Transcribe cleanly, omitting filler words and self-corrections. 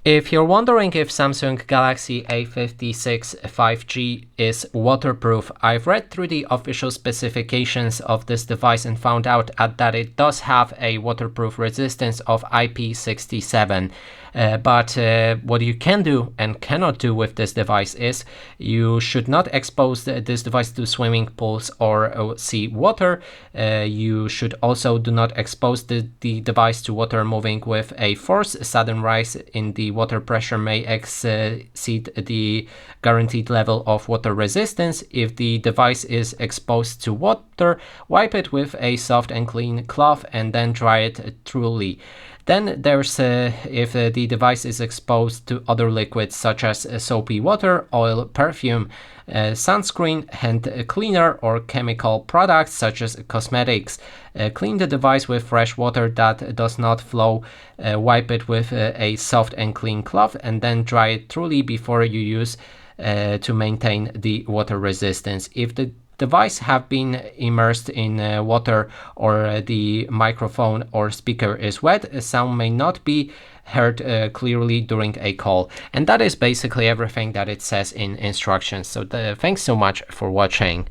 If you're wondering if Samsung Galaxy A56 5G is waterproof, I've read through the official specifications of this device and found out that it does have a waterproof resistance of IP67. But what you can do and cannot do with this device is you should not expose this device to swimming pools or sea water. You should also do not expose the device to water moving with a force. Sudden rise in the water pressure may exceed the guaranteed level of water resistance. If the device is exposed to water, wipe it with a soft and clean cloth and then dry it thoroughly. Then there's if the device is exposed to other liquids such as soapy water, oil, perfume, sunscreen, hand cleaner, or chemical products such as cosmetics. Clean the device with fresh water that does not flow. Wipe it with a soft and clean cloth and then dry it thoroughly before you use to maintain the water resistance. If the device have been immersed in water or the microphone or speaker is wet, sound may not be heard clearly during a call. And that is basically everything that it says in instructions. So thanks so much for watching.